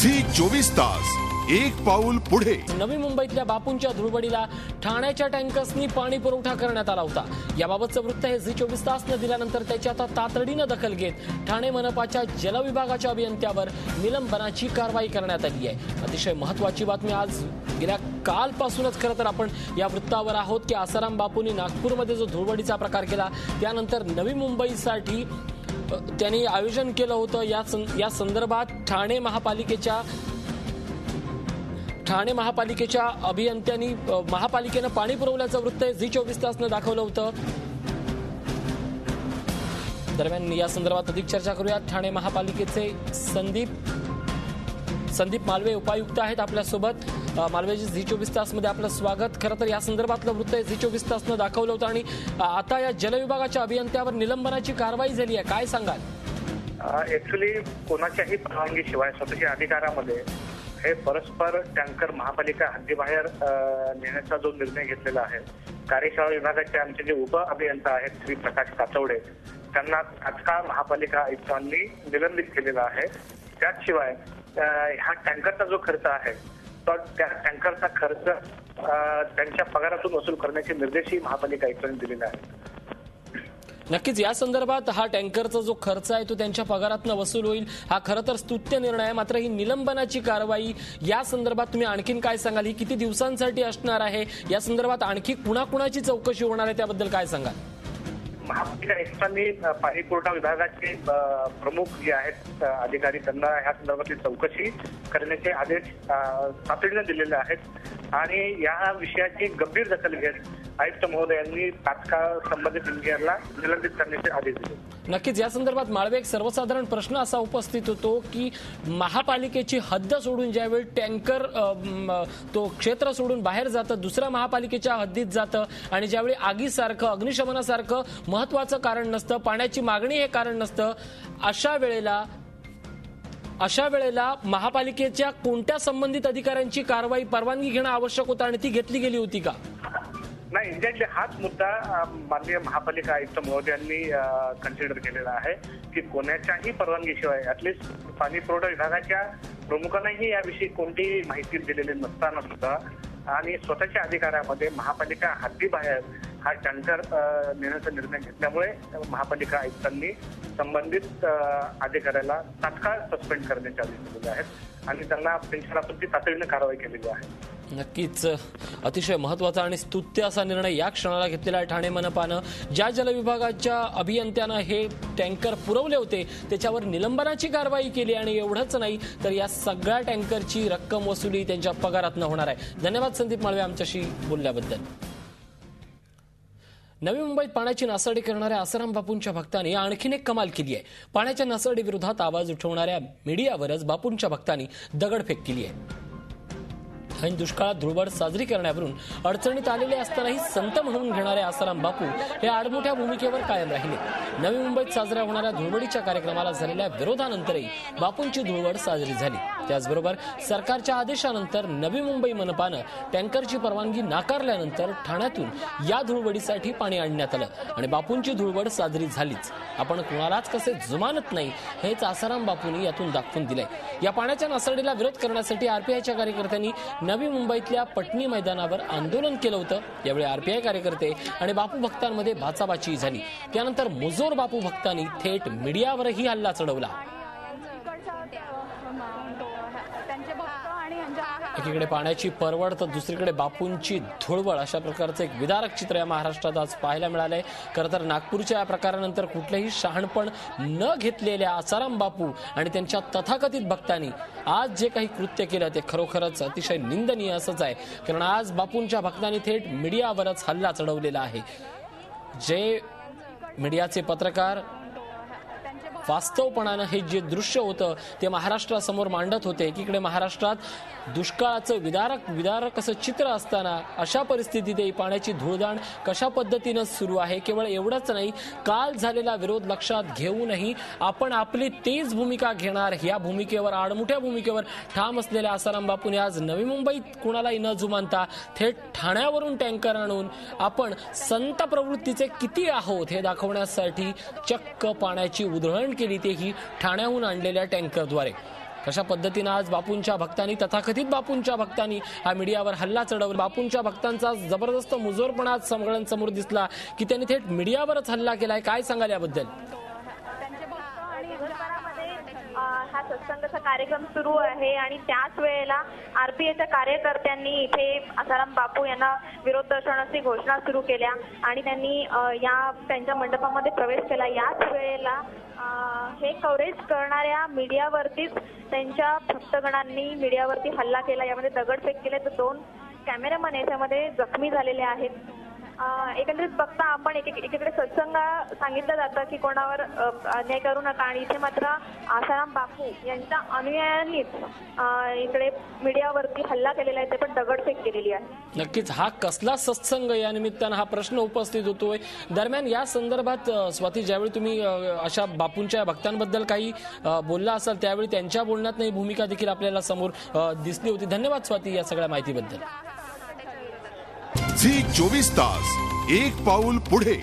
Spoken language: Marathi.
झी 24 तास एक पाऊल पुढे। नवी मुंबईतल्या बापूंच्या धुळवडीला ठाण्याच्या टँकर्सनी पाणी पुरवठा करण्यात आला होता। याबाबतचं वृत्त हे झी 24 तासने दिल्यानंतर त्याची आता तातडीने दखल घेत ठाणे मनपाच्या जलविभागाच्या अभियंत्यावर निलंबनाची कारवाई करण्यात आली आहे। अतिशय महत्त्वाची बातमी आज गेल्या कालपासूनच खरं तर आपण या वृत्तावर आहोत की आसाराम बापूंनी नागपूरमध्ये जो धुळवडीचा प्रकार केला त्यानंतर नवी मुंबईसाठी त्यांनी आयोजन केलं होतं। या संदर्भात ठाणे महापालिकेच्या अभियंत्यांनी महापालिकेनं पाणी पुरवल्याचं वृत्त झी 24 तासनं दाखवलं होतं। दरम्यान या संदर्भात अधिक चर्चा करूयात। ठाणे महापालिकेचे संदीप मालवे उपायुक्त आहेत आपल्यासोबत। मालवेजी झी 24 तासमध्ये आपलं स्वागत। खरं तर या संदर्भातलं वृत्त झी 24 तासनं दाखवलं होतं आणि आता या जलविभागाच्या अभियंत्यावर निलंबनाची कारवाई झाली आहे, काय सांगाल? ऍक्च्युली कोणाच्याही परवानगीशिवाय स्वतःच्या अधिकारामध्ये हे परस्पर टँकर महापालिका हद्दीबाहेर नेण्याचा जो निर्णय घेतलेला आहे, कार्यशाळा विभागाचे आमचे जे उप अभियंता आहेत श्री प्रकाश काचवडे त्यांना तात्काळ महापालिका आयुक्तांनी निलंबित केलेला आहे। त्याशिवाय हा टँकरचा जो खर्च आहे तर त्या टँकरचा खर्च त्यांच्या पगारातून वसूल करण्याचे निर्देशही महापालिका आयुक्तांनी दिलेले आहेत। नक्कीच या संदर्भात हा टँकरचा जो खर्च आहे तो त्यांच्या पगारातून वसूल होईल, हा खरं तर स्तुत्य निर्णय आहे। मात्र ही निलंबनाची कारवाई या संदर्भात तुम्ही आणखीन काय सांगाल? ही किती दिवसांसाठी असणार आहे? या संदर्भात आणखी कुणाकुणाची चौकशी होणार आहे त्याबद्दल काय सांगाल? महापालिका आयुक्तांनी पाणी पुरवठा विभागाचे प्रमुख जे आहेत अधिकारी त्यांना ह्या संदर्भातली चौकशी करण्याचे आदेश तातडीने दिलेले आहेत आणि या विषयाची गंभीर दखल घेत आयुक्त महोदयांनी तात्काळ संबंधित इंजिनियरला निलंबित करण्याचे आदेश दिले। नक्कीच या संदर्भात माळवे एक सर्वसाधारण प्रश्न असा उपस्थित होतो की महापालिकेची हद्द सोडून ज्यावेळी टँकर तो क्षेत्र सोडून बाहेर जातं, दुसऱ्या महापालिकेच्या हद्दीत जातं आणि ज्यावेळी आगीसारखं अग्निशमनासारखं महत्वाचं कारण नसतं, पाण्याची मागणी हे कारण नसतं, अशा वेळेला महापालिकेच्या कोणत्या संबंधित अधिकाऱ्यांची कारवाई परवानगी घेणं आवश्यक होतं आणि ती घेतली गेली होती का? नाही, एक्झॅक्टली हाच मुद्दा माननीय महापालिका आयुक्त महोदयांनी कन्सिडर केलेला आहे की कोणाच्याही परवानगीशिवाय ऍटलिस्ट पाणी पुरवठा विभागाच्या प्रमुखांनाही याविषयी कोणतीही माहिती दिलेली नसताना सुद्धा आणि स्वतःच्या अधिकारामध्ये महापालिका हद्दीबाहेर हा टँकर नेण्याचा निर्णय घेतल्यामुळे महापालिका आयुक्तांनी संबंधित अधिकाऱ्याला तात्काळ सस्पेंड करण्याचे आदेश दिलेले आहेत आणि त्यांना त्यांच्यावरती तातडीने कारवाई केलेली आहे। नक्कीच अतिशय महत्वाचा आणि स्तुत्य असा निर्णय या क्षणाला घेतलेला आहे ठाणे मनपानं। ज्या जलविभागाच्या अभियंत्यानं हे टँकर पुरवले होते त्याच्यावर निलंबनाची कारवाई केली आणि एवढंच नाही तर या सगळ्या टँकरची रक्कम वसुली त्यांच्या पगारातून होणार आहे। धन्यवाद संदीप माळवे आमच्याशी बोलल्याबद्दल। नवी मुंबईत पाण्याची नासाडी करणाऱ्या आसाराम बापूंच्या भक्तांनी आणखीन एक कमाल केली आहे। पाण्याच्या नासाडी विरोधात आवाज उठवणाऱ्या मीडियावरच बापूंच्या भक्तांनी दगडफेक केली आहे। ऐन दुष्काळात धुळवड साजरी करण्यावरून अडचणीत आलेले असतानाही संत म्हणून घेणारे आसाराम बापू हे आडमोठ्या भूमिकेवर कायम राहिले। नवी मुंबईत साजऱ्या होणाऱ्या धुळवडीच्या कार्यक्रमाला झालेल्या विरोधानंतरही बापूंची धुळवड साजरी झाली। त्याचबरोबर सरकारच्या आदेशानंतर नवी मुंबई मनपानं टँकरची परवानगी नाकारल्यानंतर ठाण्यातून या धुळवडीसाठी पाणी आणण्यात आलं आणि बापूंची धुळवड साजरी झालीच। आपण कुणालाच कसे जुमानत नाही हेच आसाराम बापूंनी यातून दाखवून दिलंय। या पाण्याच्या नासाडीला विरोध करण्यासाठी आरपीआयच्या कार्यकर्त्यांनी नवी मुंबईतल्या पटनी मैदानावर आंदोलन केलं होतं। यावेळी आरपीआय कार्यकर्ते आणि बापू भक्तांमध्ये बाचाबाची झाली। त्यानंतर मुजोर बापू भक्तांनी थेट मीडियावरही हल्ला चढवला। एकीकडे पाण्याची परवड तर दुसरीकडे बापूंची धुळवड, अशा प्रकारचं एक विदारक चित्र या महाराष्ट्रात आज पाहायला मिळालंय। खरं तर नागपूरच्या या प्रकारानंतर कुठलेही शहाणपण न घेतलेल्या आसाराम बापू आणि त्यांच्या तथाकथित भक्तांनी आज जे काही कृत्य केलं ते खरोखरच अतिशय निंदनीय असंच आहे, कारण आज बापूंच्या भक्तांनी थेट मीडियावरच हल्ला चढवलेला आहे। जे मीडियाचे पत्रकार वास्तवपणानं हे जे दृश्य होतं ते महाराष्ट्रासमोर मांडत होते। एकीकडे महाराष्ट्रात दुष्काळाचं विदारक असं चित्र असताना अशा परिस्थितीतही पाण्याची धुळदाण कशा पद्धतीनं सुरू आहे। केवळ एवढंच नाही, काल झालेला विरोध लक्षात घेऊनही आपण आपली तेच भूमिका घेणार, या भूमिकेवर आडमुठ्या भूमिकेवर ठाम असलेल्या आसाराम बापूंनी आज नवी मुंबईत कुणालाही न जुमानता थेट ठाण्यावरून टँकर आणून आपण संत प्रवृत्तीचे किती आहोत हे दाखवण्यासाठी चक्क पाण्याची उधळण केली, तेही ठाण्याहून आणलेल्या टँकरद्वारे। कशा पद्धतीनं आज बापूंच्या भक्तांनी, तथाकथित बापूंच्या भक्तांनी हा मीडियावर हल्ला चढवला. बापूंच्या भक्तांचा जबरदस्त मुजोरपणा आज सगळ्यांसमोर दिसला की त्यांनी थेट मीडियावरच हल्ला केलाय. काय सांगाल याबद्दल? हा सत्संगाचा कार्यक्रम सुरू आहे आणि त्याच वेळेला आरपीआयच्या कार्यकर्त्यांनी इथे आसाराम बापू यांना विरोध दर्शवण्याची घोषणा सुरू केल्या आणि त्यांनी त्यांच्या मंडपामध्ये प्रवेश केला. याच वेळेला हे कव्हरेज करणाऱ्या मीडियावरतीच त्यांच्या भक्तगणांनी मीडियावरती हल्ला केला. यामध्ये दगडफेक केले तर 2 कॅमेरामन याच्यामध्ये जखमी झालेले आहेत. एकंदरीत बघता आपण एकीकडे सत्संग सांगितलं जातं की कोणावर अन्याय करू नका आणि इथे मात्र आसाराम बापू यांच्या अनुयायांनीच इकडे मीडियावरती हल्ला केलेला आहे, ते पण दगडफेक केलेली आहे. नक्कीच हा कसला सत्संग या निमित्तानं हा प्रश्न उपस्थित होतोय. दरम्यान या संदर्भात स्वाती, ज्यावेळी तुम्ही अशा बापूंच्या भक्तांबद्दल काही बोलला असाल त्यावेळी त्यांच्या बोलण्यात ही भूमिका देखील आपल्याला समोर दिसली होती. धन्यवाद स्वाती या सगळ्या माहितीबद्दल. झी 24 तास एक पाऊल पुढे.